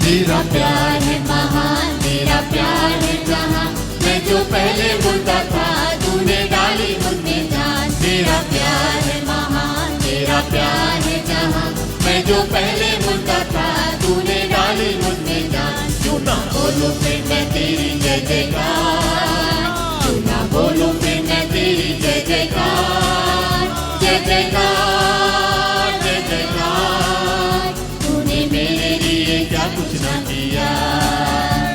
तेरा प्यार है महान, तेरा प्यार है जहां, मैं जो पहले मुर्दा था तूने डाली मुझमें जान। तेरा प्यार है महान, तेरा प्यार है जहां, मैं जो पहले मुर्दा था तूने डाली मुझमें जान। क्यों ना बोलूं फिर मैं तेरी जय जयकार, क्यों ना बोलूं फिर मैं तेरी जय जयकार, जय जयकार, जय जयकार। तूने मेरे लिए क्या कुछ ना किया,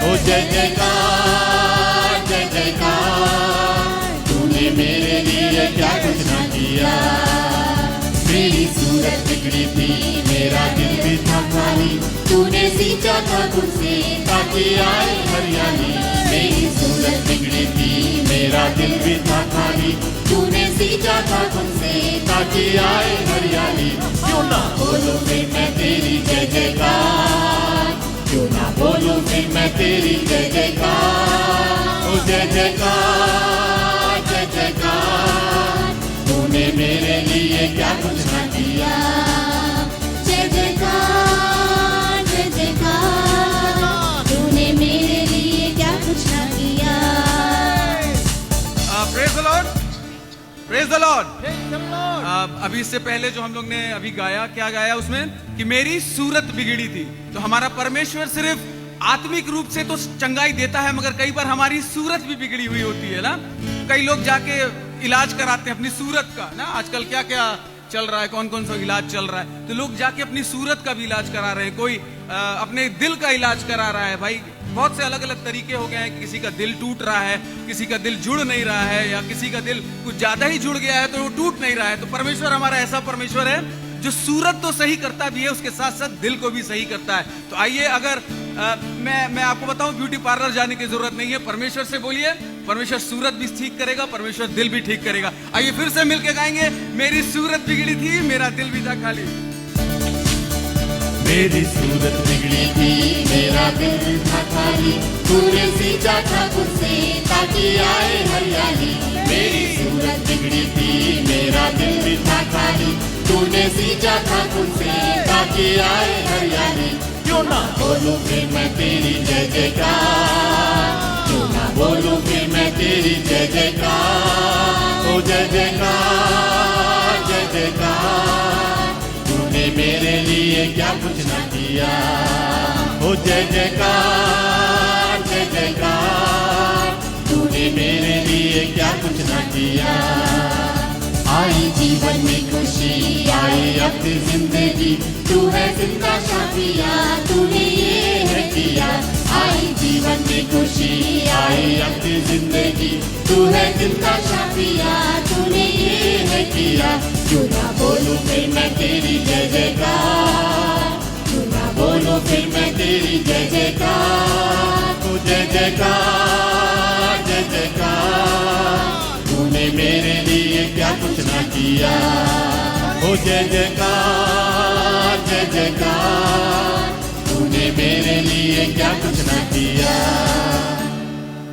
ओ जय जयकार, जय जयकार। तूने मेरे लिए क्या कुछ ना किया। मेरी सूरत बिगड़ी थी, मेरा दिल भी था खाली, तूने सींचा था खुद से ताकि आए हरियाली। मेरी सूरत बिगड़ी थी, मेरा दिल भी था खाली, तूने सींचा था खुद से ताकि आए हरियाली। क्यों ना बोलूं फिर मैं तेरी जय जयकार, क्यों ना बोलूं फिर मैं तेरी जय जयकार, ओ जय जयकार, जय जयकार। तूने मेरे लिए क्या कुछ ना किया। जय जयकार, जय जयकार। तूने मेरे लिए क्या कुछ ना किया। Praise the Lord, praise the Lord. अभी इससे पहले जो हम लोग ने अभी गाया, क्या गाया उसमें कि मेरी सूरत बिगड़ी थी। तो हमारा परमेश्वर सिर्फ आत्मिक रूप से तो चंगाई देता है, मगर कई बार हमारी सूरत भी बिगड़ी हुई होती है ना। कई लोग जाके इलाज कराते हैं अपनी सूरत का ना। आजकल क्या क्या चल रहा है, कौन कौन सा इलाज चल रहा है, तो लोग जाके अपनी सूरत का भी इलाज करा रहे हैं। कोई अपने दिल का इलाज करा रहा है। भाई बहुत से अलग अलग तरीके हो गए हैं। किसी का दिल टूट रहा है, किसी का दिल जुड़ नहीं रहा है, या किसी का दिल कुछ ज्यादा ही जुड़ गया है तो वो टूट नहीं रहा है। तो परमेश्वर हमारा ऐसा परमेश्वर है जो सूरत तो सही करता भी है, उसके साथ साथ दिल को भी सही करता है। तो आइए, अगर मैं आपको बताऊं, ब्यूटी पार्लर जाने की जरूरत नहीं है। परमेश्वर से बोलिए, परमेश्वर सूरत भी ठीक करेगा, परमेश्वर दिल भी ठीक करेगा। आइए फिर से मिलके गाएंगे, मेरी सूरत बिगड़ी थी, मेरा दिल भी था खाली। मेरी सूरत बिगड़ी थी, मेरा दिल भी था खाली, तूने सींचा था खुद से ताकि आए हरियाली। मेरी सूरत बिगड़ी थी, मेरा दिल भी था खाली, तूने सींचा था खुद से ताकि आए हरियाली। क्यों ना बोलूं फिर मैं तेरी जय जयकार, क्यों ना बोलूं फिर मैं तेरी जय जयकार, ओ जय जयकार, जय जयकार। तूने मेरे लिए क्या कुछ ना किया, ओ जय जयकार, जय जयकार। तूने मेरे लिए क्या कुछ ना किया। आई जीवन में खुशी, आई अपनी जिंदगी, तू है जिंदा शाफिया, तूने ये है किया। आई जीवन में खुशी, आई अपनी जिंदगी, तू है जिंदा शाफिया, तूने ये है किया। क्यों ना बोलूं फिर मैं तेरी जय जयकार, क्यों ना बोलूं फिर मैं तेरी जय जयकार, तू जय जयकार, जय जयकार। तूने मेरे लिए क्या कुछ ना किया, ओ जय जयकार, जय जयकार। तूने मेरे लिए क्या कुछ ना किया।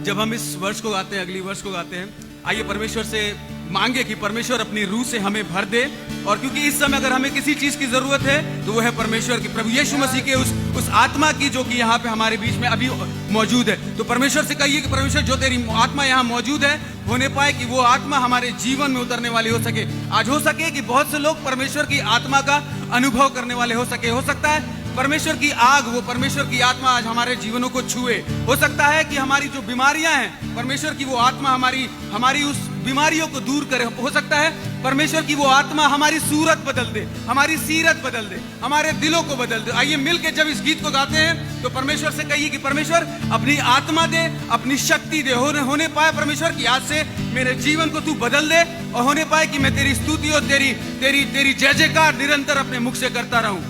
जब हम इस वर्ष को गाते हैं, अगली वर्ष को गाते हैं, आइए परमेश्वर से मांगे कि परमेश्वर अपनी रूह से हमें भर दे। और क्योंकि इस समय अगर हमें किसी चीज की जरूरत है तो वो है परमेश्वर की, प्रभु यीशु मसीह के उस आत्मा की, जो कि यहाँ पे हमारे बीच में अभी मौजूद है। तो परमेश्वर से कहिए कि परमेश्वर, जो तेरी आत्मा यहाँ मौजूद है, होने पाए कि वो आत्मा हमारे जीवन में उतरने वाली हो सके। आज हो सके कि बहुत से लोग परमेश्वर की आत्मा का अनुभव करने वाले हो सके। हो सकता है परमेश्वर की आग, वो परमेश्वर की आत्मा आज हमारे जीवनों को छुए। हो सकता है कि हमारी जो बीमारियां हैं, परमेश्वर की वो आत्मा हमारी उस बीमारियों को दूर करे। हो सकता है परमेश्वर की वो आत्मा हमारी सूरत बदल दे, हमारी सीरत बदल दे, हमारे दिलों को बदल दे। आइए मिलके जब इस गीत को गाते हैं तो परमेश्वर से कहिए कि परमेश्वर अपनी आत्मा दे, अपनी शक्ति दे। होने पाए परमेश्वर की आज से मेरे जीवन को तू बदल दे, और होने पाए कि मैं तेरी स्तुति और तेरी जय जयकार निरंतर अपने मुख से करता रहूं।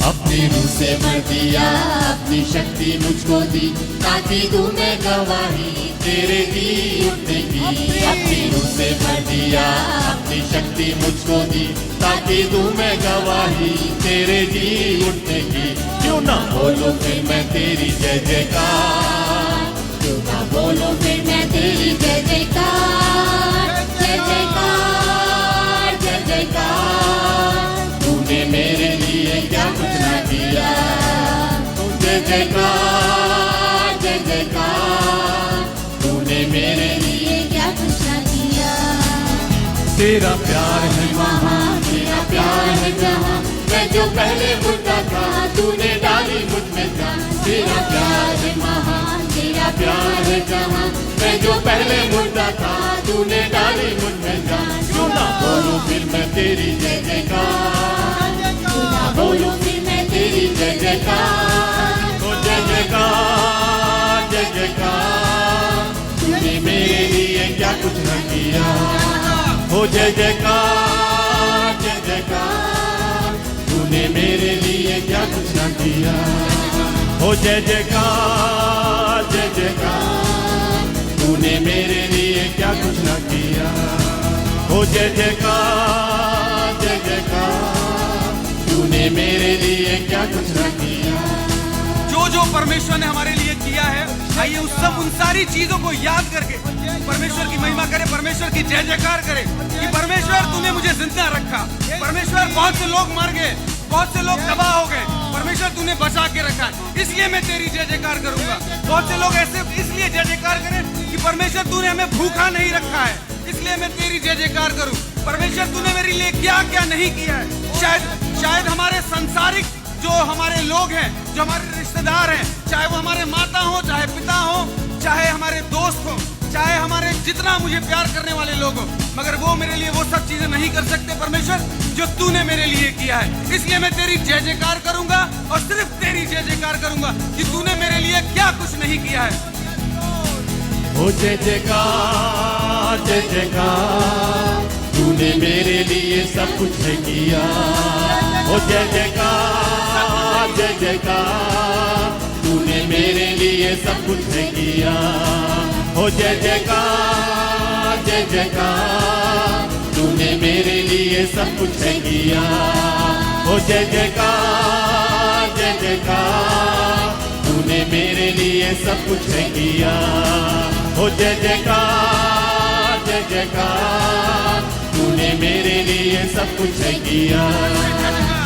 अपनी रूह से भर दिया, अपनी शक्ति मुझको दी, ताकि दूं मैं गवाही तेरे जी उठने की। अपनी रूह से भर दिया, अपनी शक्ति मुझको दी, ताकि दूं मैं गवाही तेरे जी उठने की। क्यों ना बोलूं फिर मैं तेरी जय जयकार, क्यों ना बोलूं फिर मैं तेरी जय जयकार, जय जयकार, जय जयकार। तूने मेरे लिए क्या तेरा प्यार है महान तेरा प्यार है जहाँ, मैं जो पहले मुर्दा था तूने डाली मुझ में जान। तेरा प्यार है महान तेरा प्यार है जहाँ, मैं जो पहले मुर्दा था तूने डाली मुझ में जान। क्यों ना बोलूं फिर मैं तेरी जय जयकार, क्यों ना बोलूं फिर मैं तेरी जय जयकार। हो जय जयकार जय जयकार, तूने मेरे लिए क्या कुछ न किया। हो जय जयकार जय जयकार, तूने मेरे लिए क्या कुछ न किया। हो जय जयकार जय जयकार, तूने मेरे लिए क्या कुछ न किया। हो जय जयकार जय जयकार, तूने मेरे लिए क्या कुछ न किया। जो परमेश्वर ने हमारे लिए किया है, आइए उन सारी चीजों को याद करके परमेश्वर की महिमा करे, परमेश्वर की जय जयकार करे कि परमेश्वर तूने मुझे जिंदा रखा। परमेश्वर बहुत से लोग मर गए, बहुत से लोग तबाह हो गए, परमेश्वर तूने बचा के रखा है, इसलिए मैं तेरी जय जयकार करूंगा। बहुत से लोग ऐसे इसलिए जय जयकार करें कि परमेश्वर तूने हमें भूखा नहीं रखा है, इसलिए मैं तेरी जय जयकार करूं। परमेश्वर तूने मेरे लिए क्या क्या नहीं किया है। शायद हमारे सांसारिक जो हमारे लोग हैं, जो हमारे रिश्तेदार हैं, चाहे वो हमारे माता हो, चाहे पिता हो, चाहे हमारे दोस्त हो, चाहे हमारे जितना मुझे प्यार करने वाले लोग हो, मगर वो मेरे लिए वो सब चीजें नहीं कर सकते परमेश्वर जो तूने मेरे लिए किया है। इसलिए मैं तेरी जय जयकार करूंगा और सिर्फ तेरी जय जयकार करूंगा कि तूने मेरे लिए क्या कुछ नहीं किया है। हो जय जयकार जय जयकार, तूने मेरे लिए सब कुछ है किया। हो जय जयकार जय जयकार, तूने मेरे लिए सब कुछ है किया। हो जय जयकार जय जयकार, तूने मेरे लिए सब कुछ है किया। हो जय जयकार जय जयकार, तूने मेरे लिए सब कुछ है किया। हो जय जयकार जय जयकार, तूने मेरे लिए सब कुछ है किया।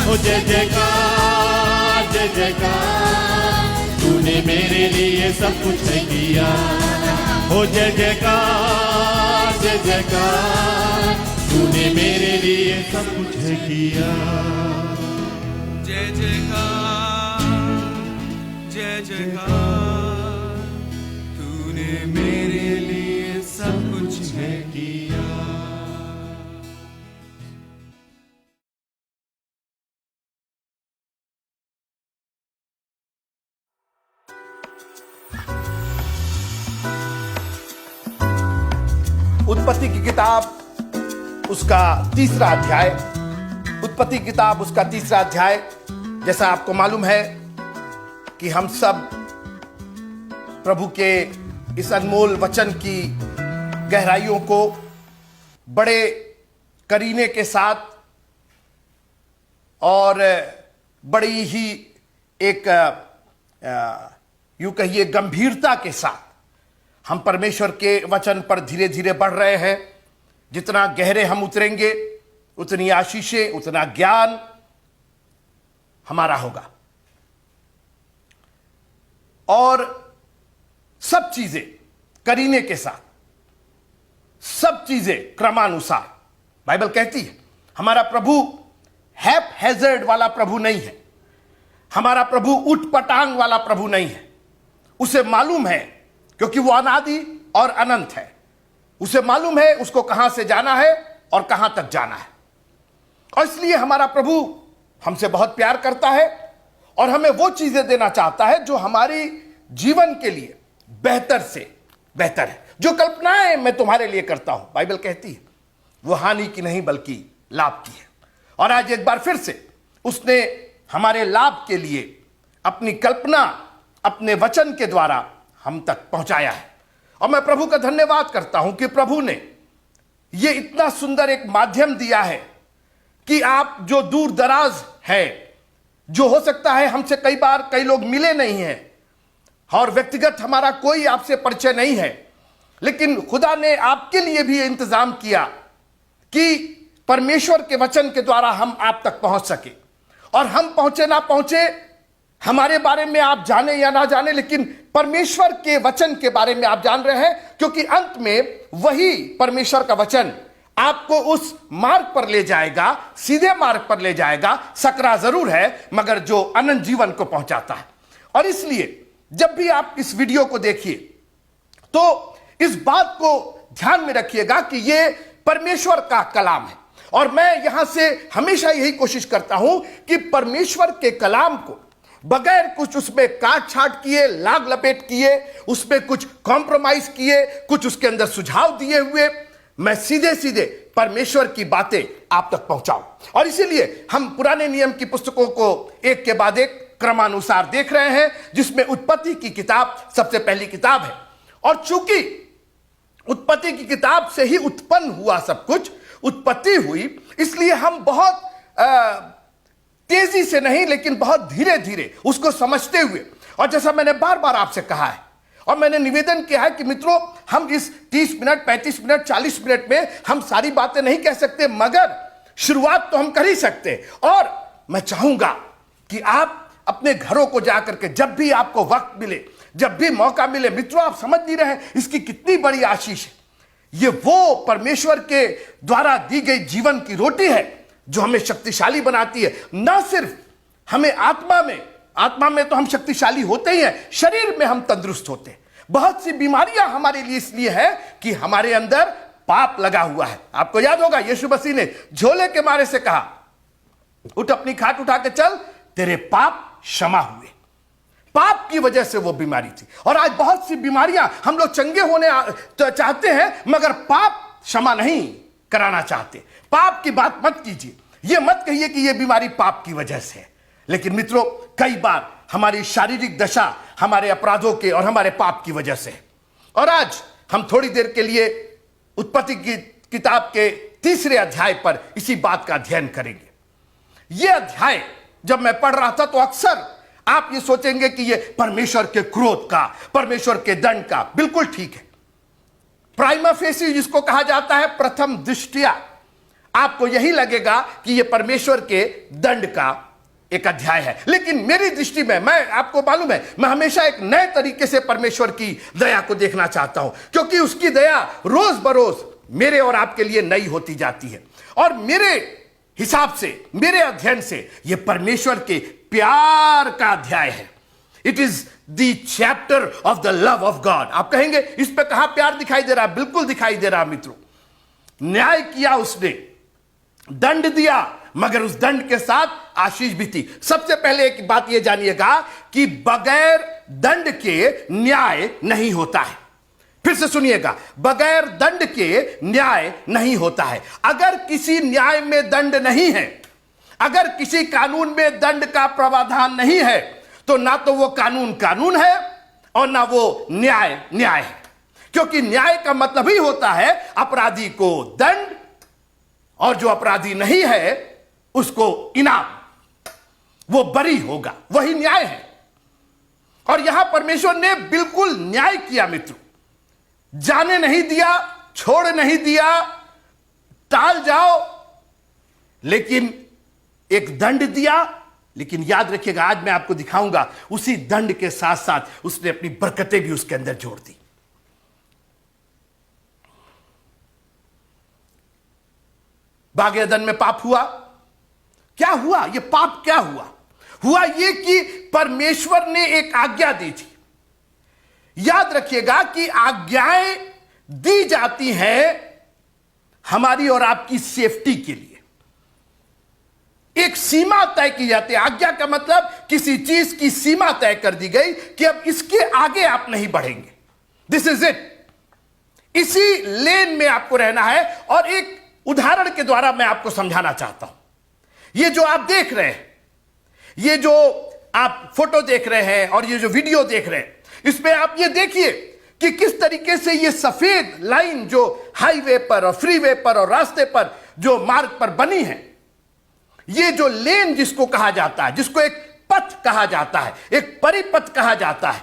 हो जय जयकार जय जयकार, तूने मेरे लिए सब कुछ है किया। हो जय जयकार जय जयकार, तूने मेरे लिए सब कुछ है किया। जय जयकार जय जयकार, तूने मेरे लिए सब कुछ है किया। उत्पत्ति की किताब उसका 3रा अध्याय, उत्पत्ति की किताब उसका 3रा अध्याय। जैसा आपको मालूम है कि हम सब प्रभु के इस अनमोल वचन की गहराइयों को बड़े करीने के साथ और बड़ी ही एक यूं कहिए गंभीरता के साथ हम परमेश्वर के वचन पर धीरे धीरे बढ़ रहे हैं। जितना गहरे हम उतरेंगे उतनी आशीषें, उतना ज्ञान हमारा होगा और सब चीजें करीने के साथ, सब चीजें क्रमानुसार। बाइबल कहती है हमारा प्रभु हैप हैजर्ड वाला प्रभु नहीं है, हमारा प्रभु उठपटांग वाला प्रभु नहीं है। उसे मालूम है क्योंकि वो अनादि और अनंत है, उसे मालूम है उसको कहां से जाना है और कहां तक जाना है। और इसलिए हमारा प्रभु हमसे बहुत प्यार करता है और हमें वो चीजें देना चाहता है जो हमारी जीवन के लिए बेहतर से बेहतर है। जो कल्पनाएं मैं तुम्हारे लिए करता हूं, बाइबल कहती है, वो हानि की नहीं बल्कि लाभ की है। और आज एक बार फिर से उसने हमारे लाभ के लिए अपनी कल्पना अपने वचन के द्वारा हम तक पहुंचाया है। और मैं प्रभु का धन्यवाद करता हूं कि प्रभु ने यह इतना सुंदर एक माध्यम दिया है कि आप जो दूर दराज है, जो हो सकता है हमसे कई बार कई लोग मिले नहीं हैं और व्यक्तिगत हमारा कोई आपसे परिचय नहीं है, लेकिन खुदा ने आपके लिए भी इंतजाम किया कि परमेश्वर के वचन के द्वारा हम आप तक पहुंच सके। और हम पहुंचे ना पहुंचे, हमारे बारे में आप जाने या ना जाने, लेकिन परमेश्वर के वचन के बारे में आप जान रहे हैं, क्योंकि अंत में वही परमेश्वर का वचन आपको उस मार्ग पर ले जाएगा, सीधे मार्ग पर ले जाएगा, सकरा जरूर है मगर जो अनंत जीवन को पहुंचाता है। और इसलिए जब भी आप इस वीडियो को देखिए तो इस बात को ध्यान में रखिएगा कि ये परमेश्वर का कलाम है। और मैं यहां से हमेशा यही कोशिश करता हूं कि परमेश्वर के कलाम को बगैर कुछ उसमें काट छाट किए, लाग लपेट किए, उसमें कुछ कॉम्प्रोमाइज किए, कुछ उसके अंदर सुझाव दिए हुए मैं सीधे सीधे परमेश्वर की बातें आप तक पहुंचाऊं। और इसीलिए हम पुराने नियम की पुस्तकों को एक के बाद एक क्रमानुसार देख रहे हैं, जिसमें उत्पत्ति की किताब सबसे पहली किताब है। और चूंकि उत्पत्ति की किताब से ही उत्पन्न हुआ सब कुछ, उत्पत्ति हुई, इसलिए हम बहुत तेजी से नहीं लेकिन बहुत धीरे धीरे उसको समझते हुए, और जैसा मैंने बार बार आपसे कहा है और मैंने निवेदन किया है कि मित्रों, हम इस 30 मिनट 35 मिनट 40 मिनट में हम सारी बातें नहीं कह सकते, मगर शुरुआत तो हम कर ही सकते। और मैं चाहूंगा कि आप अपने घरों को जाकर के जब भी आपको वक्त मिले, जब भी मौका मिले, मित्रों आप समझ नहीं रहे इसकी कितनी बड़ी आशीष है। ये वो परमेश्वर के द्वारा दी गई जीवन की रोटी है जो हमें शक्तिशाली बनाती है। न सिर्फ हमें आत्मा में तो हम शक्तिशाली होते ही हैं, शरीर में हम तंदुरुस्त होते हैं। बहुत सी बीमारियां हमारे लिए इसलिए है कि हमारे अंदर पाप लगा हुआ है। आपको याद होगा यीशु मसीह ने झोले के मारे से कहा, उठ अपनी खाट उठा के चल, तेरे पाप क्षमा हुए। पाप की वजह से वो बीमारी थी। और आज बहुत सी बीमारियां, हम लोग चंगे होने चाहते हैं मगर पाप क्षमा नहीं कराना चाहते। पाप की बात मत कीजिए, ये मत कहिए कि ये बीमारी पाप की वजह से है। लेकिन मित्रों, कई बार हमारी शारीरिक दशा हमारे अपराधों के और हमारे पाप की वजह से है। और आज हम थोड़ी देर के लिए उत्पत्ति की किताब के 3 अध्याय पर इसी बात का अध्ययन करेंगे। यह अध्याय जब मैं पढ़ रहा था तो अक्सर आप ये सोचेंगे कि यह परमेश्वर के क्रोध का, परमेश्वर के दंड का, बिल्कुल ठीक है। प्राइमा फेसी जिसको कहा जाता है, प्रथम दृष्टिया आपको यही लगेगा कि यह परमेश्वर के दंड का एक अध्याय है। लेकिन मेरी दृष्टि में, मैं आपको मालूम है, मैं हमेशा एक नए तरीके से परमेश्वर की दया को देखना चाहता हूं, क्योंकि उसकी दया रोज बरोज मेरे और आपके लिए नई होती जाती है। और मेरे हिसाब से, मेरे अध्ययन से, यह परमेश्वर के प्यार का अध्याय है। It is the chapter of the love of God. आप कहेंगे इस पे कहां प्यार दिखाई दे रहा? बिल्कुल दिखाई दे रहा मित्रों। न्याय किया उसने, दंड दिया, मगर उस दंड के साथ आशीष भी थी। सबसे पहले एक बात यह जानिएगा कि बगैर दंड के न्याय नहीं होता है। फिर से सुनिएगा, बगैर दंड के न्याय नहीं होता है। अगर किसी न्याय में दंड नहीं है, अगर किसी कानून में दंड का प्रावधान नहीं है, तो ना तो वो कानून है और ना वो न्याय है। क्योंकि न्याय का मतलब ही होता है अपराधी को दंड, और जो अपराधी नहीं है उसको इनाम, वो बरी होगा, वही न्याय है। और यहां परमेश्वर ने बिल्कुल न्याय किया मित्रों। जाने नहीं दिया, छोड़ नहीं दिया, टाल जाओ, लेकिन एक दंड दिया। लेकिन याद रखिएगा, आज मैं आपको दिखाऊंगा उसी दंड के साथ साथ उसने अपनी बरकतें भी उसके अंदर जोड़ दी। बाग एदन में पाप हुआ। क्या हुआ? ये पाप क्या हुआ? हुआ ये कि परमेश्वर ने एक आज्ञा दी थी। याद रखिएगा कि आज्ञाएं दी जाती हैं हमारी और आपकी सेफ्टी के लिए। एक सीमा तय की जाती है। आज्ञा का मतलब किसी चीज की सीमा तय कर दी गई कि अब इसके आगे आप नहीं बढ़ेंगे। This is it. इसी लेन में आपको रहना है। और एक उदाहरण के द्वारा मैं आपको समझाना चाहता हूं। ये जो आप देख रहे हैं, ये जो आप फोटो देख रहे हैं और ये जो वीडियो देख रहे हैं, इसमें आप ये देखिए कि किस तरीके से ये सफेद लाइन जो हाईवे पर और फ्रीवे पर और रास्ते पर जो मार्ग पर बनी है, ये जो लेन जिसको कहा जाता है, जिसको एक पथ कहा जाता है, एक परिपथ कहा जाता है,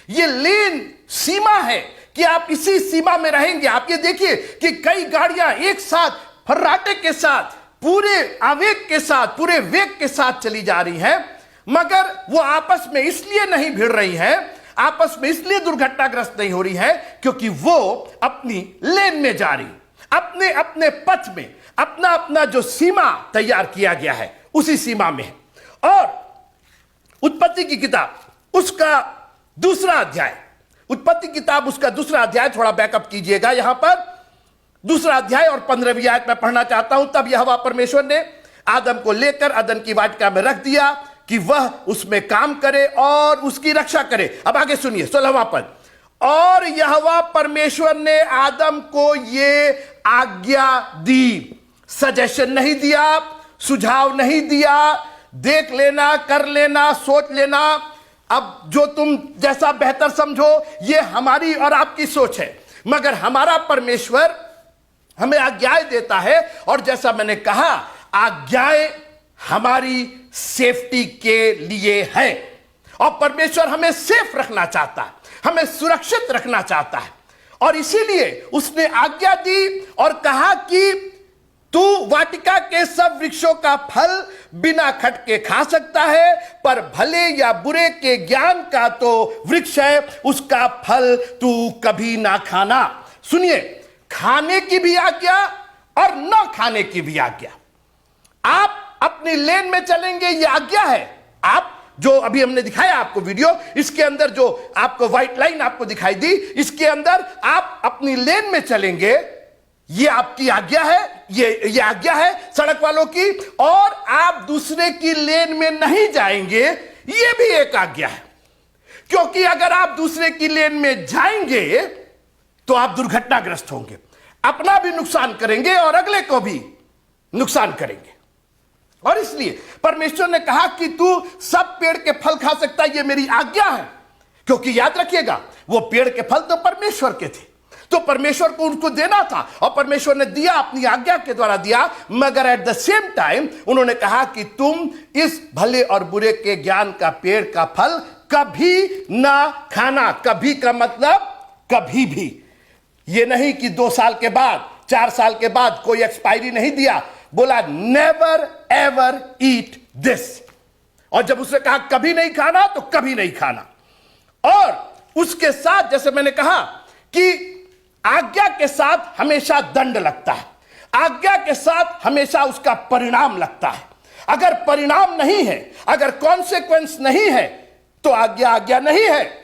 ये लेन सीमा है कि आप इसी सीमा में रहेंगे। आप ये देखिए कि कई गाड़ियां एक साथ फर्राटे के साथ, पूरे आवेग के साथ, पूरे वेग के साथ चली जा रही हैं, मगर वो आपस में इसलिए नहीं भिड़ रही हैं, आपस में इसलिए दुर्घटनाग्रस्त नहीं हो रही है क्योंकि वो अपनी लेन में जा रही। अपने अपने पथ में अपना अपना जो सीमा तैयार किया गया है उसी सीमा में है। और उत्पत्ति की किताब उसका दूसरा अध्याय, उत्पत्ति किताब उसका दूसरा अध्याय, थोड़ा बैकअप कीजिएगा यहां पर, दूसरा अध्याय और 15वीं आयत में पढ़ना चाहता हूं। तब यहोवा परमेश्वर ने आदम को लेकर अदन की वाटिका में रख दिया कि वह उसमें काम करे और उसकी रक्षा करे। अब आगे सुनिए 16वां पद। और यहोवा परमेश्वर ने आदम को यह आज्ञा दी, सजेशन नहीं दिया, सुझाव नहीं दिया, देख लेना, कर लेना, सोच लेना, अब जो तुम जैसा बेहतर समझो, यह हमारी और आपकी सोच है। मगर हमारा परमेश्वर हमें आज्ञाएं देता है, और जैसा मैंने कहा आज्ञाएं हमारी सेफ्टी के लिए है। और परमेश्वर हमें सेफ रखना चाहता है, हमें सुरक्षित रखना चाहता है, और इसीलिए उसने आज्ञा दी और कहा कि तू वाटिका के सब वृक्षों का फल बिना खटके खा सकता है, पर भले या बुरे के ज्ञान का तो वृक्ष है, उसका फल तू कभी ना खाना। सुनिए, खाने की भी आज्ञा और न खाने की भी आज्ञा। आप अपनी लेन में चलेंगे, यह आज्ञा है। आप जो अभी हमने दिखाया आपको वीडियो, इसके अंदर जो आपको व्हाइट लाइन आपको दिखाई दी, इसके अंदर आप अपनी लेन में चलेंगे, यह आपकी आज्ञा है, ये आज्ञा है सड़क वालों की। और आप दूसरे की लेन में नहीं जाएंगे, यह भी एक आज्ञा है। क्योंकि अगर आप दूसरे की लेन में जाएंगे तो आप दुर्घटनाग्रस्त होंगे, अपना भी नुकसान करेंगे और अगले को भी नुकसान करेंगे। और इसलिए परमेश्वर ने कहा कि तू सब पेड़ के फल खा सकता है, यह मेरी आज्ञा है। क्योंकि याद रखिएगा, वो पेड़ के फल तो परमेश्वर के थे, तो परमेश्वर को उनको देना था, और परमेश्वर ने दिया, अपनी आज्ञा के द्वारा दिया। मगर एट द सेम टाइम उन्होंने कहा कि तुम इस भले और बुरे के ज्ञान का पेड़ का फल कभी ना खाना। कभी का मतलब कभी भी, ये नहीं कि 2 साल के बाद, 4 साल के बाद, कोई एक्सपायरी नहीं दिया, बोला नेवर एवर ईट दिस। और जब उसने कहा कभी नहीं खाना, तो कभी नहीं खाना। और उसके साथ, जैसे मैंने कहा कि आज्ञा के साथ हमेशा दंड लगता है, आज्ञा के साथ हमेशा उसका परिणाम लगता है। अगर परिणाम नहीं है, अगर कॉन्सिक्वेंस नहीं है, तो आज्ञा नहीं है।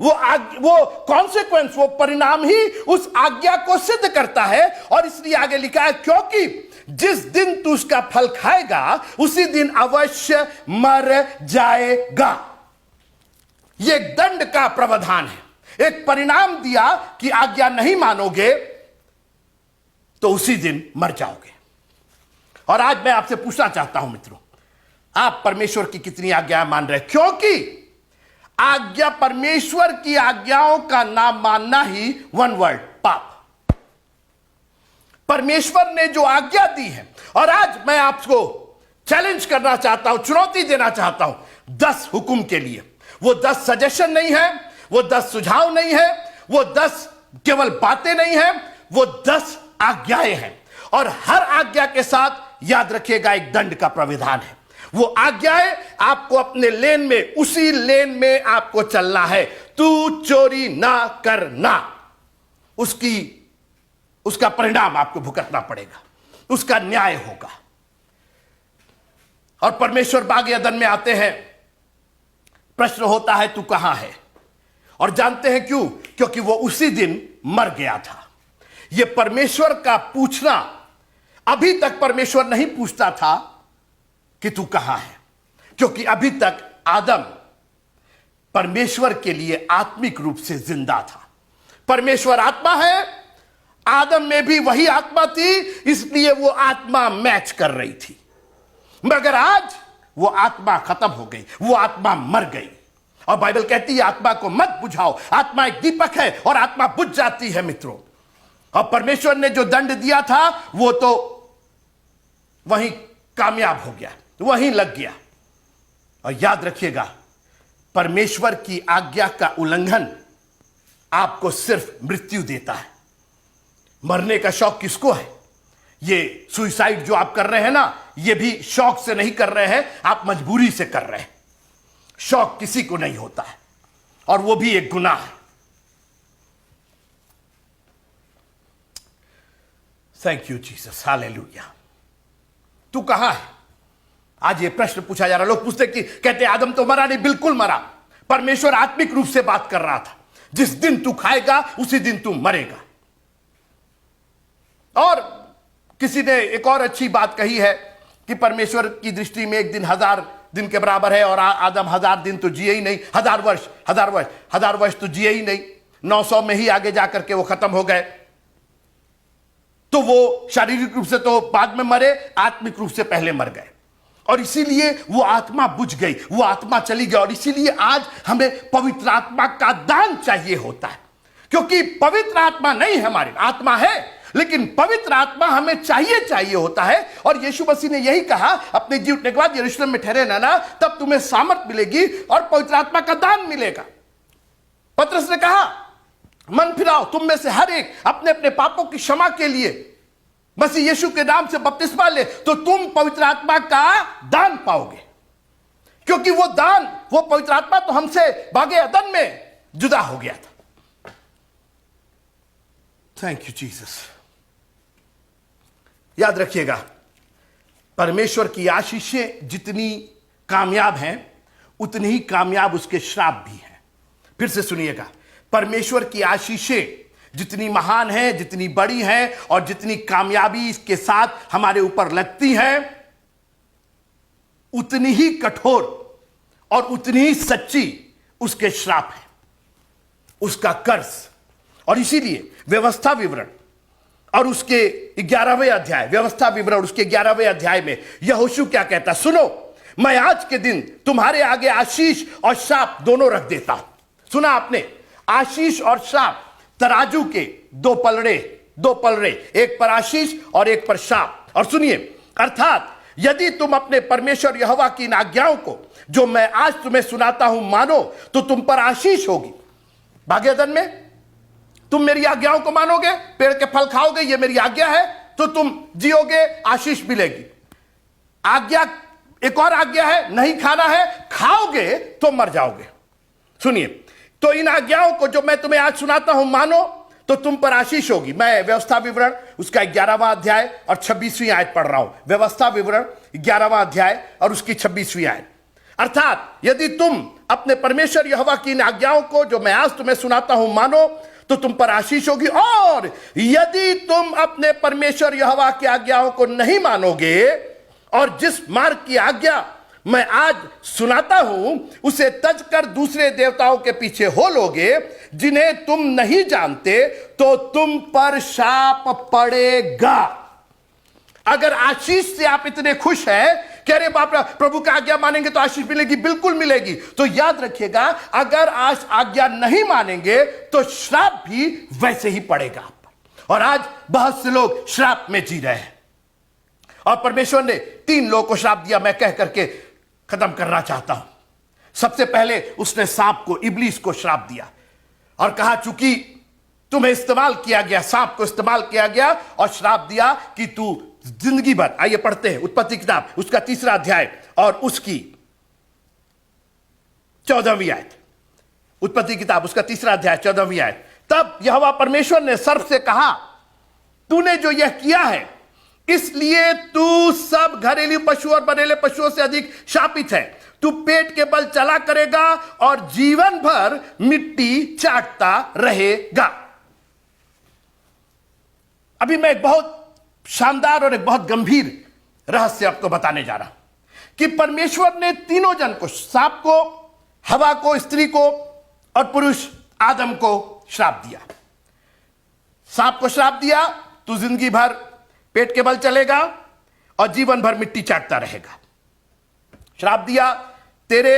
वो कॉन्सिक्वेंस, वो परिणाम ही उस आज्ञा को सिद्ध करता है। और इसलिए आगे लिखा है, क्योंकि जिस दिन तू उसका फल खाएगा उसी दिन अवश्य मर जाएगा। यह दंड का प्रावधान है। एक परिणाम दिया कि आज्ञा नहीं मानोगे तो उसी दिन मर जाओगे। और आज मैं आपसे पूछना चाहता हूं मित्रों, आप परमेश्वर की कितनी आज्ञा मान रहे? क्योंकि आज्ञा, परमेश्वर की आज्ञाओं का नाम मानना ही वन वर्ड, पाप। परमेश्वर ने जो आज्ञा दी है, और आज मैं आपको चैलेंज करना चाहता हूं, चुनौती देना चाहता हूं 10 हुक्म के लिए। वो 10 सजेशन नहीं है, वो 10 सुझाव नहीं है, वो 10 केवल बातें नहीं है, वो 10 आज्ञाएं हैं। और हर आज्ञा के साथ याद रखिएगा एक दंड का प्राविधान है। वो आज्ञाएं आपको अपने लेन में, उसी लेन में आपको चलना है। तू चोरी ना करना, उसका परिणाम आपको भुगतना पड़ेगा, उसका न्याय होगा। और परमेश्वर बाग अदन में आते हैं, प्रश्न होता है तू कहां है? और जानते हैं क्यों? क्योंकि वो उसी दिन मर गया था। यह परमेश्वर का पूछना, अभी तक परमेश्वर नहीं पूछता था कि तू कहां है, क्योंकि अभी तक आदम परमेश्वर के लिए आत्मिक रूप से जिंदा था। परमेश्वर आत्मा है, आदम में भी वही आत्मा थी, इसलिए वो आत्मा मैच कर रही थी। मगर आज वो आत्मा खत्म हो गई, वो आत्मा मर गई। और बाइबल कहती है आत्मा को मत बुझाओ, आत्मा एक दीपक है और आत्मा बुझ जाती है मित्रों। और परमेश्वर ने जो दंड दिया था वो तो वहीं कामयाब हो गया, वहीं लग गया। और याद रखिएगा, परमेश्वर की आज्ञा का उल्लंघन आपको सिर्फ मृत्यु देता है। मरने का शौक किसको है? ये सुसाइड जो आप कर रहे हैं ना, ये भी शौक से नहीं कर रहे हैं, आप मजबूरी से कर रहे हैं। शौक किसी को नहीं होता है, और वो भी एक गुनाह है। Thank you Jesus, hallelujah. तू कहां है? आज ये प्रश्न पूछा जा रहा, लोग पूछते कि कहते आदम तो मरा नहीं, बिल्कुल मरा। परमेश्वर आत्मिक रूप से बात कर रहा था, जिस दिन तू खाएगा उसी दिन तू मरेगा। और किसी ने एक और अच्छी बात कही है कि परमेश्वर की दृष्टि में एक दिन 1000 दिन के बराबर है, और आदम 1000 दिन तो जिए ही नहीं, 1000 वर्ष तो जिए ही नहीं, 900 में ही आगे जाकर के वो खत्म हो गए। तो वो शारीरिक रूप से तो बाद में मरे, आत्मिक रूप से पहले मर गए, और इसीलिए वो आत्मा बुझ गई, वो आत्मा चली गई। और इसीलिए आज हमें पवित्र आत्मा का दान चाहिए होता है, क्योंकि पवित्र आत्मा नहीं हमारी आत्मा है, लेकिन पवित्र आत्मा हमें चाहिए होता है। और यीशु मसीह ने यही कहा, अपने जी उठने के बाद यरूशलेम में ठहरे ना, तब तुम्हें सामर्थ मिलेगी और पवित्र आत्मा का दान मिलेगा। पतरस ने कहा, मन फिराओ, तुम में से हर एक अपने अपने पापों की क्षमा के लिए मसीह यीशु के नाम से बपतिस्मा ले, तो तुम पवित्र आत्मा का दान पाओगे। क्योंकि वो दान, वो पवित्र आत्मा तो हमसे बागे अदन में जुदा हो गया था। Thank you Jesus. याद रखिएगा, परमेश्वर की आशीषें जितनी कामयाब हैं, उतनी ही कामयाब उसके श्राप भी हैं। फिर से सुनिएगा, परमेश्वर की आशीषें जितनी महान है, जितनी बड़ी है, और जितनी कामयाबी इसके साथ हमारे ऊपर लगती है, उतनी ही कठोर और उतनी ही सच्ची उसके श्राप है, उसका कर्ज। और इसीलिए व्यवस्था विवरण और उसके 11वें अध्याय, व्यवस्था विवरण उसके 11वें अध्याय में यहोशू क्या कहता, सुनो, मैं आज के दिन तुम्हारे आगे आशीष और श्राप दोनों रख देता हूं। सुना आपने, आशीष और श्राप, तराजू के दो पलड़े, एक पर आशीष और एक पर श्राप। और सुनिए, अर्थात यदि तुम अपने परमेश्वर यहोवा की इन आज्ञाओं को जो मैं आज तुम्हें सुनाता हूं मानो, तो तुम पर आशीष होगी। भाग्यदन में तुम मेरी आज्ञाओं को मानोगे, पेड़ के फल खाओगे, ये मेरी आज्ञा है, तो तुम जियोगे, आशीष मिलेगी। आज्ञा, एक और आज्ञा है, नहीं खाना है, खाओगे तो मर जाओगे। सुनिए, तो इन आज्ञाओं को जो मैं तुम्हें आज सुनाता हूं मानो, तो तुम पर आशीष होगी। मैं व्यवस्था विवरण उसका 11वां अध्याय और 26वीं आयत पढ़ रहा हूं। व्यवस्था विवरण 11वां अध्याय और उसकी 26वीं आयत। अर्थात यदि तुम अपने परमेश्वर यहोवा की इन आज्ञाओं को जो मैं आज तुम्हें सुनाता हूं मानो, तो तुम पर आशीष होगी। और यदि तुम अपने परमेश्वर यहोवा की आज्ञाओं को नहीं मानोगे और जिस मार्ग की आज्ञा मैं आज सुनाता हूं उसे तज कर दूसरे देवताओं के पीछे हो लोगे जिन्हें तुम नहीं जानते, तो तुम पर शाप पड़ेगा। अगर आशीष से आप इतने खुश हैं कि अरे बाप रे, प्रभु का आज्ञा मानेंगे तो आशीष मिलेगी, बिल्कुल मिलेगी, तो याद रखिएगा, अगर आज आज्ञा नहीं मानेंगे तो श्राप भी वैसे ही पड़ेगा आप पर। और आज बहुत से लोग श्राप में जी रहे हैं, और परमेश्वर ने 3 लोगों को श्राप दिया। मैं कह करके खत्म करना चाहता हूं। सबसे पहले उसने सांप को, इब्लीस को श्राप दिया और कहा, चूंकि तुम्हें इस्तेमाल किया गया, सांप को इस्तेमाल किया गया, और श्राप दिया कि तू जिंदगी भर, आइए पढ़ते हैं उत्पत्ति किताब उसका 3रा अध्याय और उसकी 14वीं आयत। उत्पत्ति किताब उसका 3रा अध्याय 14वीं आयत। तब यहोवा परमेश्वर ने सर्प से कहा, तूने जो यह किया है इसलिए तू सब घरेलू पशु और बनेले पशुओं से अधिक शापित है। तू पेट के बल चला करेगा और जीवन भर मिट्टी चाटता रहेगा। अभी मैं एक बहुत शानदार और एक बहुत गंभीर रहस्य आपको बताने जा रहा हूं कि परमेश्वर ने तीनों जन को, सांप को, हवा को, स्त्री को, और पुरुष आदम को श्राप दिया। सांप को श्राप दिया, तू जिंदगी भर पेट के बल चलेगा और जीवन भर मिट्टी चाटता रहेगा। श्राप दिया, तेरे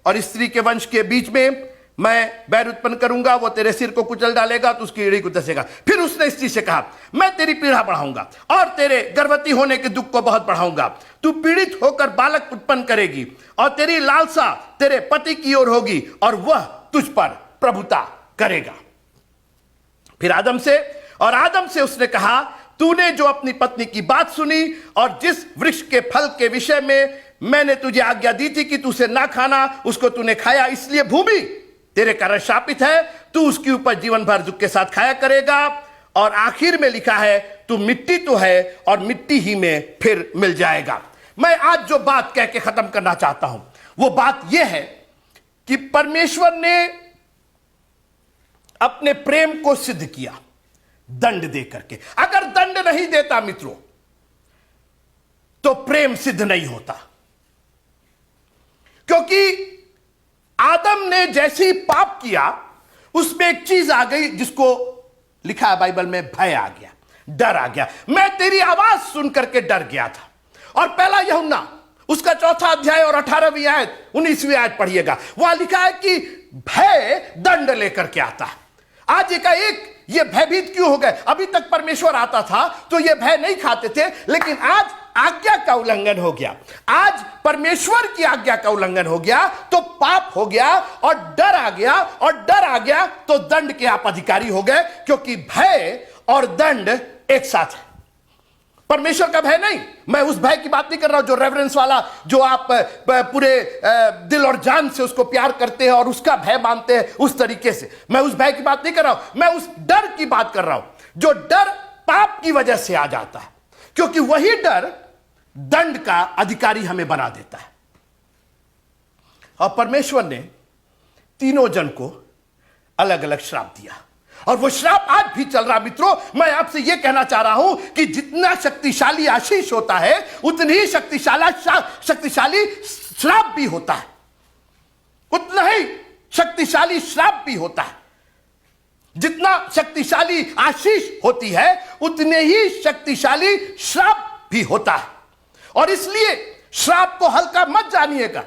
और स्त्री के वंश के बीच में मैं बैर उत्पन्न करूंगा, वो तेरे सिर को कुचल डालेगा, तो उसकी एड़ी को दसेगा। फिर उसने स्त्री से कहा, मैं तेरी पीड़ा बढ़ाऊंगा और तेरे गर्भवती होने के दुख को बहुत बढ़ाऊंगा। तू पीड़ित होकर बालक उत्पन्न करेगी और तेरी लालसा तेरे पति की ओर होगी और वह तुझ पर प्रभुता करेगा। फिर आदम से उसने कहा, तूने जो अपनी पत्नी की बात सुनी और जिस वृक्ष के फल के विषय में मैंने तुझे आज्ञा दी थी कि तू उसे ना खाना, उसको तूने खाया, इसलिए भूमि तेरे कारण शापित है। तू उसके ऊपर जीवन भर दुख के साथ खाया करेगा। और आखिर में लिखा है, तू मिट्टी तो है और मिट्टी ही में फिर मिल जाएगा। मैं आज जो बात कह के खत्म करना चाहता हूं वो बात यह है कि परमेश्वर ने अपने प्रेम को सिद्ध किया दंड दे करके। अगर दंड नहीं देता मित्रों तो प्रेम सिद्ध नहीं होता, क्योंकि आदम ने जैसे ही पाप किया उसमें एक चीज आ गई जिसको लिखा है बाइबल में, भय आ गया, डर आ गया। मैं तेरी आवाज सुन करके डर गया था। और पहला यूहन्ना उसका 4 अध्याय और 18वीं आयत 19वीं आयत पढ़िएगा, वहां लिखा है कि भय दंड लेकर के आता है। आज एक ये भयभीत क्यों हो गए? अभी तक परमेश्वर आता था तो ये भय नहीं खाते थे, लेकिन आज आज्ञा का उल्लंघन हो गया, आज परमेश्वर की आज्ञा का उल्लंघन हो गया तो पाप हो गया और डर आ गया, और डर आ गया तो दंड के आप अधिकारी हो गए, क्योंकि भय और दंड एक साथ है। परमेश्वर का भय नहीं, मैं उस भय की बात नहीं कर रहा हूं जो रेवरेंस वाला, जो आप पूरे दिल और जान से उसको प्यार करते हैं और उसका भय मानते हैं उस तरीके से। मैं उस भय की बात नहीं कर रहा हूं, मैं उस डर की बात कर रहा हूं जो डर पाप की वजह से आ जाता है, क्योंकि वही डर दंड का अधिकारी हमें बना देता है। और परमेश्वर ने तीनों जन को अलग अलग श्राप दिया, और वो श्राप आज भी चल रहा। मित्रों, मैं आपसे यह कहना चाह रहा हूं कि जितना शक्तिशाली आशीष होता है उतनी ही शक्तिशाली श्राप भी होता है, उतना ही शक्तिशाली श्राप भी होता है। जितना शक्तिशाली आशीष होती है उतने ही शक्तिशाली श्राप भी होता है, और इसलिए श्राप को हल्का मत जानिएगा।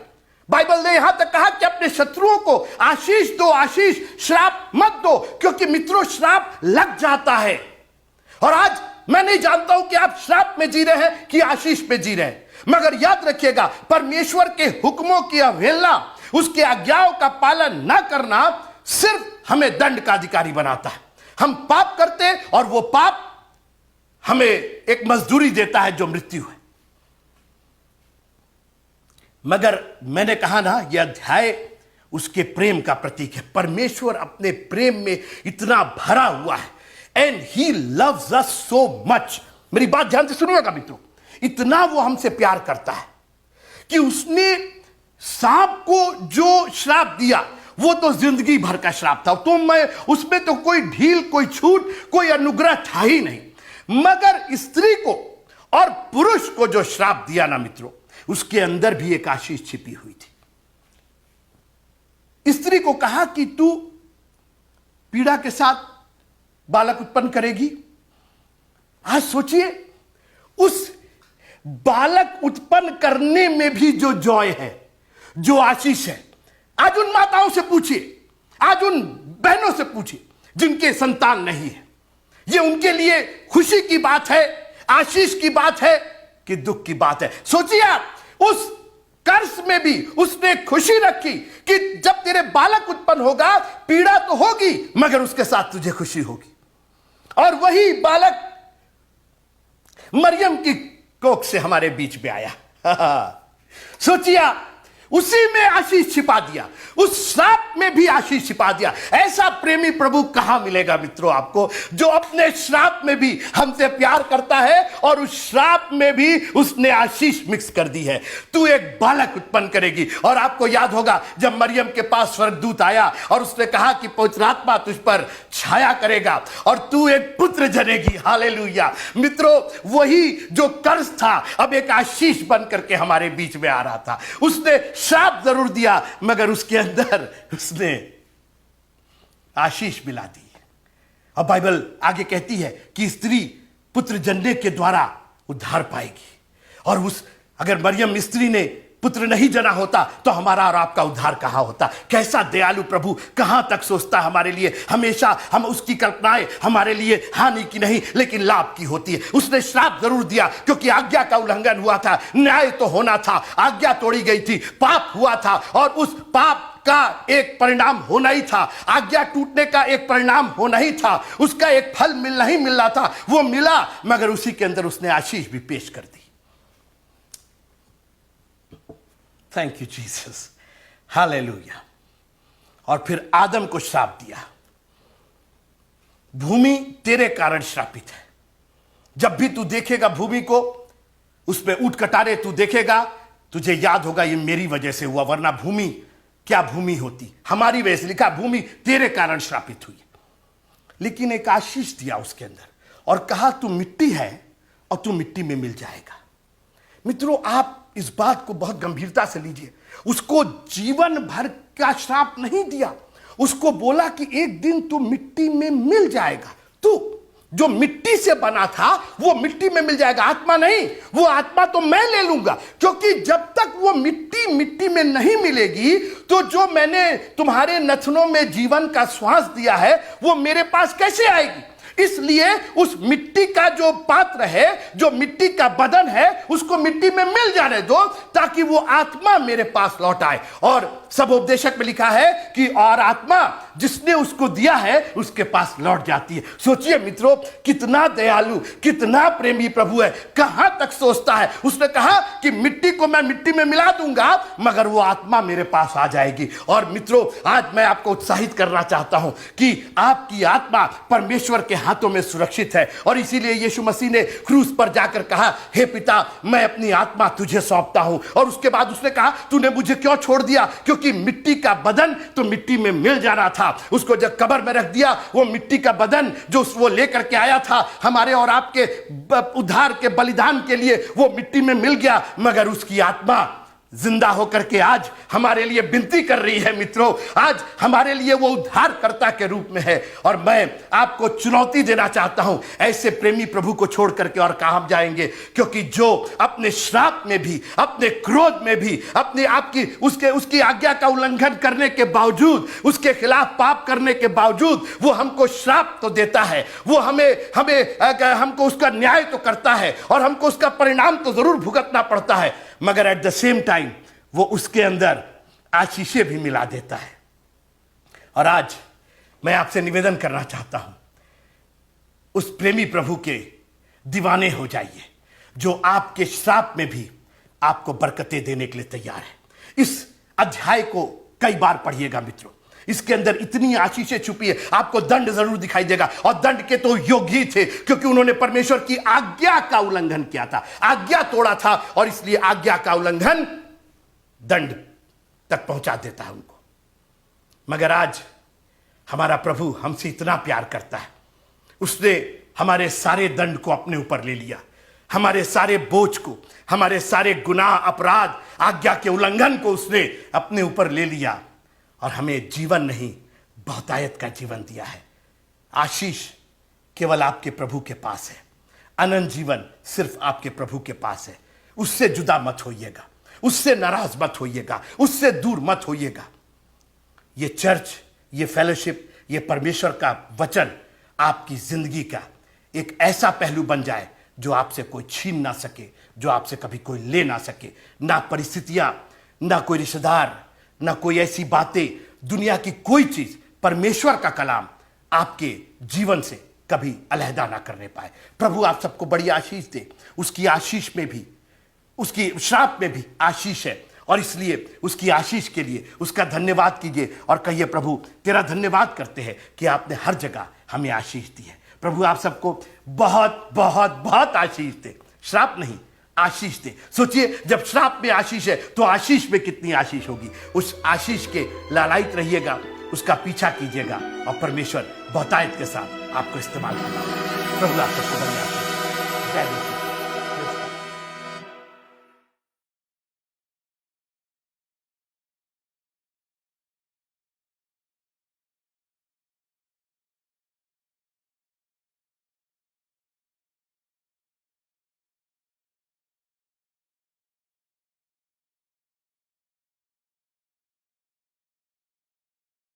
बाइबल ने यहां तक कहा कि अपने शत्रुओं को आशीष दो, आशीष, श्राप मत दो, क्योंकि मित्रों श्राप लग जाता है। और आज मैं नहीं जानता हूं कि आप श्राप में जी रहे हैं कि आशीष पे जी रहे हैं, मगर याद रखिएगा परमेश्वर के हुक्मों की अवहेलना, उसके आज्ञाओं का पालन न करना सिर्फ हमें दंड का अधिकारी बनाता है। हम पाप करते हैं और वो पाप हमें एक मजदूरी देता है जो मृत्यु है। मगर मैंने कहा ना, यह अध्याय उसके प्रेम का प्रतीक है। परमेश्वर अपने प्रेम में इतना भरा हुआ है, and he loves us so much. मेरी बात ध्यान से सुनिएगा मित्रों, इतना वो हमसे प्यार करता है कि उसने सांप को जो श्राप दिया वो तो जिंदगी भर का श्राप था, तो मैं उसमें तो कोई ढील, कोई छूट, कोई अनुग्रह था ही नहीं। मगर स्त्री को और पुरुष को जो श्राप दिया ना मित्रों, उसके अंदर भी एक आशीष छिपी हुई थी। स्त्री को कहा कि तू पीड़ा के साथ बालक उत्पन्न करेगी। आज सोचिए, उस बालक उत्पन्न करने में भी जो जॉय है, जो आशीष है। आज उन माताओं से पूछिए, आज उन बहनों से पूछिए जिनके संतान नहीं है, ये उनके लिए खुशी की बात है, आशीष की बात है कि दुख की बात है। सोचिए आप, उस कर्ज में भी उसने खुशी रखी कि जब तेरे बालक उत्पन्न होगा पीड़ा तो होगी मगर उसके साथ तुझे खुशी होगी। और वही बालक मरियम की कोख से हमारे बीच में आया। सोचिए, उसी में आशीष छिपा दिया, उस श्राप में भी आशीष छिपा दिया। ऐसा प्रेमी प्रभु कहां मिलेगा मित्रों आपको, जो अपने श्राप में भी हमसे प्यार करता है और उस श्राप में भी उसने आशीष मिक्स कर दी है। तू एक बालक उत्पन्न करेगी। और आपको याद होगा जब मरियम के पास स्वर्गदूत आया और उसने कहा कि पवित्र आत्मा तुझ पर छाया करेगा और तू एक पुत्र जनेगी। हालेलुया। मित्रों, वही जो कर्ज था अब एक आशीष बन करके हमारे बीच में आ रहा था। उसने श्राप जरूर दिया मगर उसके अंदर उसने आशीष मिला दी। अब बाइबल आगे कहती है कि स्त्री पुत्र जनने के द्वारा उद्धार पाएगी। और उस अगर मरियम स्त्री ने पुत्र नहीं जना होता तो हमारा और आपका उद्धार कहां होता। कैसा दयालु प्रभु, कहां तक सोचता है हमारे लिए। हमेशा हम उसकी कल्पनाएं हमारे लिए हानि की नहीं लेकिन लाभ की होती है। उसने श्राप जरूर दिया क्योंकि आज्ञा का उल्लंघन हुआ था, न्याय तो होना था, आज्ञा तोड़ी गई थी, पाप हुआ था और उस पाप का एक परिणाम होना ही था। आज्ञा टूटने का एक परिणाम होना ही था। उसका एक फल मिलना ही मिलना था, वो मिला मगर उसी के अंदर उसने आशीष भी पेश कर दी। Thank you Jesus, hallelujah. और फिर आदम को श्राप दिया, भूमि तेरे कारण श्रापित है, जब भी तू देखेगा भूमि को, उस पे ऊंट कटारे तू देखेगा, तुझे याद होगा ये मेरी वजह से हुआ, वरना भूमि क्या भूमि होती, हमारी वजह से। लिखा भूमि तेरे कारण श्रापित हुई। लेकिन एक आशीष दिया उसके अंदर और कहा तू मिट्टी है और तू मिट्टी में मिल जाएगा। मित्रों, आप इस बात को बहुत गंभीरता से लीजिए। उसको जीवन भर का श्राप नहीं दिया, उसको बोला कि एक दिन तू मिट्टी में मिल जाएगा। तू जो मिट्टी से बना था वो मिट्टी में मिल जाएगा, आत्मा नहीं। वो आत्मा तो मैं ले लूंगा, क्योंकि जब तक वो मिट्टी मिट्टी में नहीं मिलेगी तो जो मैंने तुम्हारे नथनों में जीवन का श्वास दिया है वो मेरे पास कैसे आएगी। इसलिए उस मिट्टी का जो पात्र है, जो मिट्टी का बदन है, उसको मिट्टी में मिल जाने दो ताकि वो आत्मा मेरे पास लौट आए। और सब उपदेशक में लिखा है कि और आत्मा जिसने उसको दिया है उसके पास लौट जाती है। सोचिए मित्रों, कितना दयालु, कितना प्रेमी प्रभु है, कहां तक सोचता है। उसने कहा कि मिट्टी को मैं मिट्टी में मिला दूंगा मगर वो आत्मा मेरे पास आ जाएगी। और मित्रों, आज मैं आपको उत्साहित करना चाहता हूं कि आपकी आत्मा परमेश्वर के हाथों में सुरक्षित है। और इसीलिए यीशु मसीह ने क्रूस पर जाकर कहा, हे पिता, मैं अपनी आत्मा तुझे सौंपता हूं। और उसके बाद उसने कहा, तूने मुझे क्यों छोड़ दिया? क्योंकि मिट्टी का बदन तो मिट्टी में मिल जाना था। उसको जब कब्र में रख दिया, वो मिट्टी का बदन जो वो लेकर के आया था हमारे और आपके उद्धार के बलिदान के लिए, वो मिट्टी में मिल गया। मगर उसकी आत्मा जिंदा होकर के आज हमारे लिए विनती कर रही है। मित्रों, आज हमारे लिए वो उद्धारकर्ता के रूप में है। और मैं आपको चुनौती देना चाहता हूं, ऐसे प्रेमी प्रभु को छोड़ करके और कहां जाएंगे? क्योंकि जो अपने श्राप में भी, अपने क्रोध में भी, अपने आपकी उसकी आज्ञा का उल्लंघन करने के बावजूद, उसके खिलाफ पाप करने के बावजूद वो हमको श्राप तो देता है, वो हमको उसका न्याय तो करता है और हमको उसका परिणाम तो जरूर भुगतना पड़ता है, मगर एट द सेम टाइम वो उसके अंदर आशीषें भी मिला देता है। और आज मैं आपसे निवेदन करना चाहता हूं, उस प्रेमी प्रभु के दीवाने हो जाइए जो आपके श्राप में भी आपको बरकतें देने के लिए तैयार है। इस अध्याय को कई बार पढ़िएगा मित्रों, इसके अंदर इतनी आशीषें छुपी है। आपको दंड जरूर दिखाई देगा, और दंड के तो योग्य ही थे क्योंकि उन्होंने परमेश्वर की आज्ञा का उल्लंघन किया था, आज्ञा तोड़ा था, और इसलिए आज्ञा का उल्लंघन दंड तक पहुंचा देता है उनको। मगर आज हमारा प्रभु हमसे इतना प्यार करता है, उसने हमारे सारे दंड को अपने ऊपर ले लिया, हमारे सारे बोझ को, हमारे सारे गुनाह, अपराध, आज्ञा के उल्लंघन को उसने अपने ऊपर ले लिया और हमें जीवन नहीं, बहुतायत का जीवन दिया है। आशीष केवल आपके प्रभु के पास है, अनंत जीवन सिर्फ आपके प्रभु के पास है। उससे जुदा मत होइएगा, उससे नाराज मत होइएगा, उससे दूर मत होइएगा। ये चर्च, ये फेलोशिप, ये परमेश्वर का वचन आपकी जिंदगी का एक ऐसा पहलू बन जाए जो आपसे कोई छीन ना सके, जो आपसे कभी कोई ले ना सके। ना परिस्थितियां, ना कोई रिश्तेदार, ना कोई ऐसी बातें, दुनिया की कोई चीज, परमेश्वर का कलाम आपके जीवन से कभी अलहदा ना करने पाए। प्रभु आप सबको बड़ी आशीष दे। उसकी आशीष में भी, उसकी श्राप में भी आशीष है, और इसलिए उसकी आशीष के लिए उसका धन्यवाद कीजिए और कहिए, प्रभु तेरा धन्यवाद करते हैं कि आपने हर जगह हमें आशीष दी है। प्रभु आप सबको बहुत बहुत बहुत आशीष दे, श्राप नहीं, आशीष दे। सोचिए, जब श्राप में आशीष है तो आशीष में कितनी आशीष होगी। उस आशीष के लालायित रहिएगा, उसका पीछा कीजिएगा, और परमेश्वर बहुतायत के साथ आपको इस्तेमाल करेगा। प्रभु आप सबको धन्यवाद।